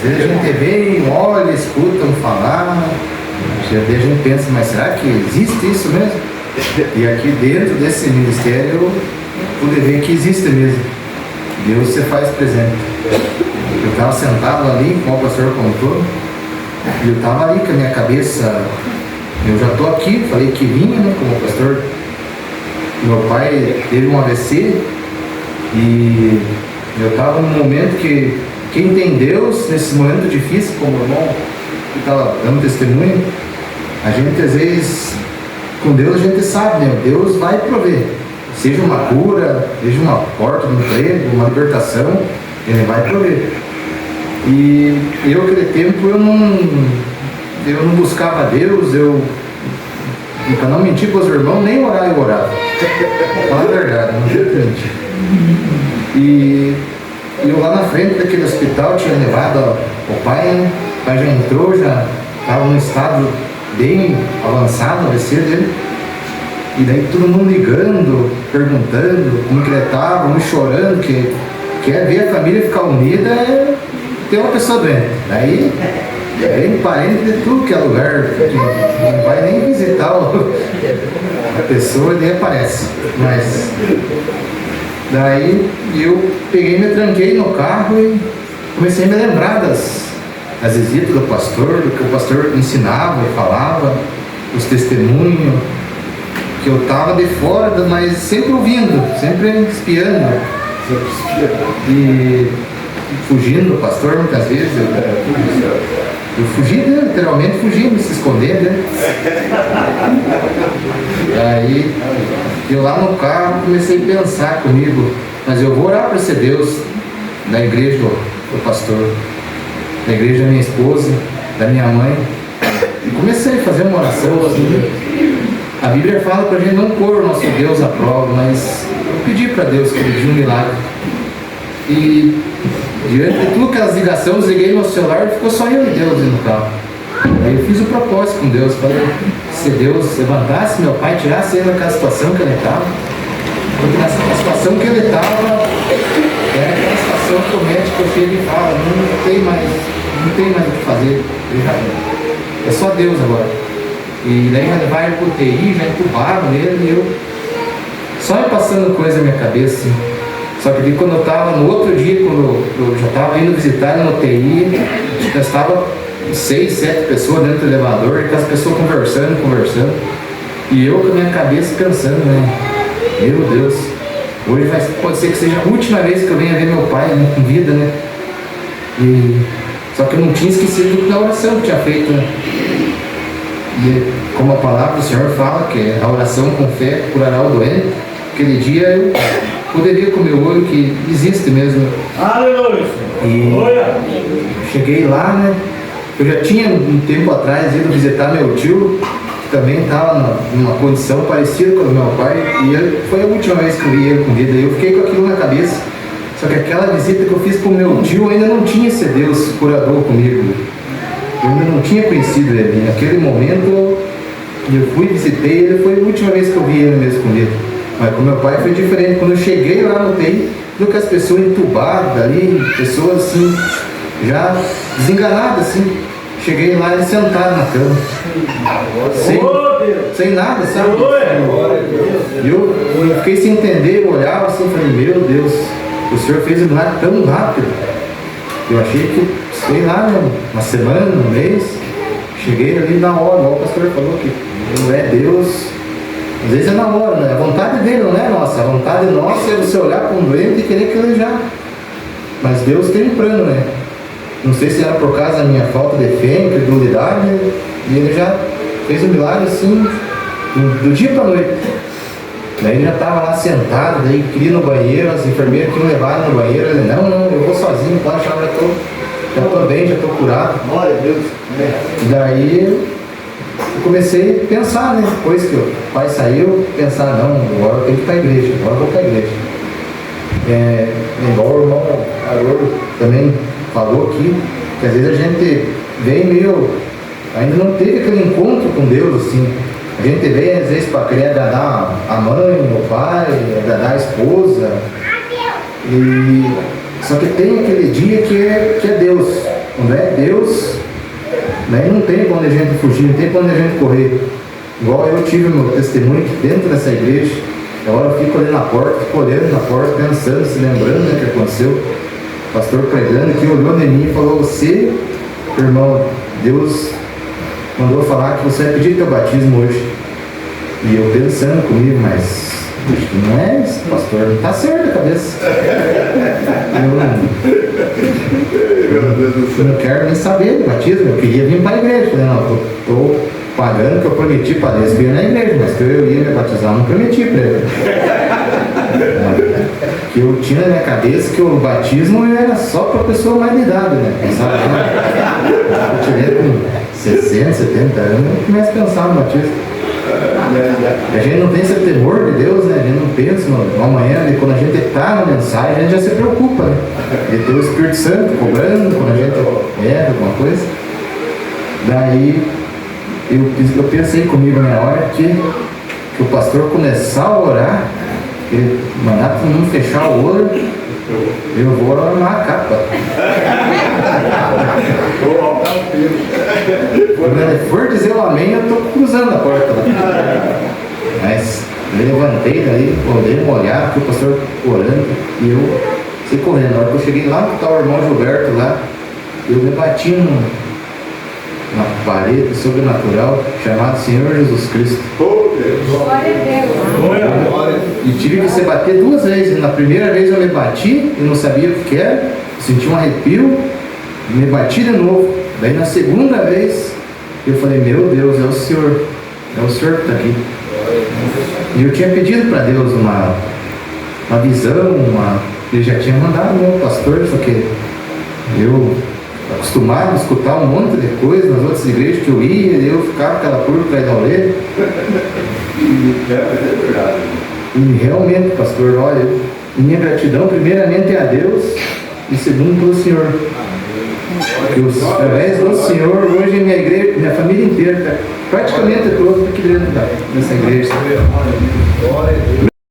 vezes a gente vê, olha, escutam falar, e a gente pensa, mas será que existe isso mesmo? E aqui dentro desse ministério eu pude ver que existe mesmo. Deus se faz presente. Eu estava sentado ali, como o pastor contou, e eu estava ali com a minha cabeça, eu já estou aqui, falei que vinha, né, como o pastor. Meu pai teve um AVC e eu estava num momento que quem tem Deus, nesse momento difícil, como o irmão que estava dando testemunho, a gente às vezes, com Deus a gente sabe, né? Deus vai prover. Seja uma cura, seja uma porta de emprego, uma libertação, Ele vai prover. E eu, aquele tempo, eu não buscava Deus, para não mentir para os irmãos, nem orar eu orava. Fala a verdade, não sei mentir. E eu lá na frente daquele hospital tinha levado o pai, né? O pai já entrou, já estava num estado bem avançado, o AVC dele. E daí todo mundo ligando, perguntando como que ele estava, um chorando, que quer ver a família ficar unida é ter uma pessoa doente. Daí vem parente de tudo que é lugar, não vai nem visitar a pessoa e daí aparece. Mas daí eu peguei, me tranquei no carro e comecei a me lembrar das visitas do pastor, do que o pastor ensinava e falava, os testemunhos, que eu estava de fora, mas sempre ouvindo, sempre espiando. E fugindo do pastor muitas vezes. Eu fugi, né? Literalmente fugi, me se esconder, né? Aí eu lá no carro comecei a pensar comigo, mas eu vou orar para ser Deus da igreja do pastor, da igreja da minha esposa, da minha mãe. E comecei a fazer uma oração assim. A Bíblia fala para a gente não pôr o nosso Deus à prova, mas eu pedi para Deus que ele dê um milagre. E diante de tudo que as ligações, desliguei meu celular e ficou só eu e Deus no carro. Aí eu fiz o propósito com Deus, para se Deus levantasse meu pai, tirasse ele daquela situação que ele estava, porque nessa situação que ele estava, é aquela situação que o médico chega e fala, não tem mais o que fazer, é só Deus agora. E daí já levaram pro UTI, já entubaram ele, e eu só me passando coisa na minha cabeça, assim. Só que quando eu estava, no outro dia, quando eu já estava indo visitar no UTI, já estava 6, 7 pessoas dentro do elevador, e com as pessoas conversando, e eu com a minha cabeça pensando, né, meu Deus, hoje pode ser que seja a última vez que eu venha ver meu pai, né, com vida, né, só que eu não tinha esquecido da oração que tinha feito, né. E como a palavra do Senhor fala, que a oração com fé curará o doente, aquele dia eu poderia com o meu olho que existe mesmo. Aleluia! E cheguei lá, né? Eu já tinha um tempo atrás ido visitar meu tio, que também estava numa condição parecida com o meu pai, e foi a última vez que eu vi ele com vida. E eu fiquei com aquilo na cabeça. Só que aquela visita que eu fiz para o meu tio ainda não tinha esse Deus curador comigo. Eu ainda não tinha conhecido ele. Naquele momento eu fui, visitei ele, foi a última vez que eu vi ele mesmo com vida. Mas com meu pai foi diferente. Quando eu cheguei lá no UTI, viu que as pessoas entubadas ali, pessoas assim, já desenganadas assim. Cheguei lá e sentado na cama. Sem nada, sabe? E eu fiquei sem entender, eu olhava assim e falei, meu Deus, o Senhor fez um milagre tão rápido. Eu achei que, sei lá, uma semana, um mês, cheguei ali na hora, igual o pastor falou que não é Deus. Às vezes é na hora, né? A vontade dele não é nossa. A vontade nossa é você olhar para um doente e querer que ele já. Mas Deus tem um plano, né? Não sei se era por causa da minha falta de fé, incredulidade, e ele já fez um milagre assim, do dia para a noite. Daí ele já estava lá sentado, daí queria ir no banheiro, as enfermeiras queriam levar no banheiro, ele, não, eu vou sozinho, pode achar, já estou bem, já estou curado. Glória a Deus. E daí eu comecei a pensar, né? Depois que o pai saiu, pensar, não, agora eu tenho que ir para a igreja, agora eu vou para a igreja. Igual o irmão Haroldo também falou aqui, que às vezes a gente vem meio, ainda não teve aquele encontro com Deus, assim. A gente vem às vezes para querer agradar a mãe, o pai, agradar a esposa. Só que tem aquele dia que é Deus, não é? Deus, né? Não tem pra onde a gente fugir, não tem pra onde a gente correr. Igual eu tive meu testemunho dentro dessa igreja. Agora eu fico ali na porta, fico olhando na porta, pensando, se lembrando do que aconteceu. O pastor pregando aqui olhou em mim e falou: você, irmão, Deus mandou falar que você vai pedir teu batismo hoje. E eu pensando comigo, mas acho que não é isso, pastor, não tá certo a cabeça. Eu não quero nem saber do batismo, eu queria vir para a igreja. Falei, não, tô pagando que eu prometi para Deus que eu ia na igreja, mas que eu ia me batizar, eu não prometi para ele. Que eu tinha na minha cabeça que o batismo era só para pessoa mais de idade, né? Pensava, eu tiver com 60, 70 anos, eu começo a pensar no batismo. A gente não tem esse temor de Deus, né? A gente não pensa no amanhã, e quando a gente está na mensagem, a gente já se preocupa, né? De ter o Espírito Santo cobrando quando a gente erra alguma coisa. Daí eu pensei comigo na hora que o pastor começar a orar, ele mandar todo mundo fechar o olho, eu vou armar a capa. Quando ele for dizer o amém, eu estou cruzando a porta lá. Mas eu levantei daí, olhei uma olhada, que o pastor orando, e eu fui correndo. Na hora que eu cheguei lá, que está o irmão Gilberto lá, eu me bati na parede sobrenatural chamado Senhor Jesus Cristo. Glória a Deus. E tive que se bater 2 vezes. Na primeira vez eu me bati, eu não sabia o que era, senti um arrepio, me bati de novo. Daí na segunda vez eu falei: meu Deus, é o Senhor que está aqui. E eu tinha pedido para Deus uma visão, ele já tinha mandado o meu pastor, só que eu acostumado a escutar um monte de coisa nas outras igrejas que eu ia, e eu ficava com aquela curva atrás da orelha. E realmente, pastor, olha, minha gratidão primeiramente é a Deus e segundo pelo Senhor. Que através do Senhor, hoje minha igreja, minha família inteira, praticamente todos aqui dentro dessa igreja.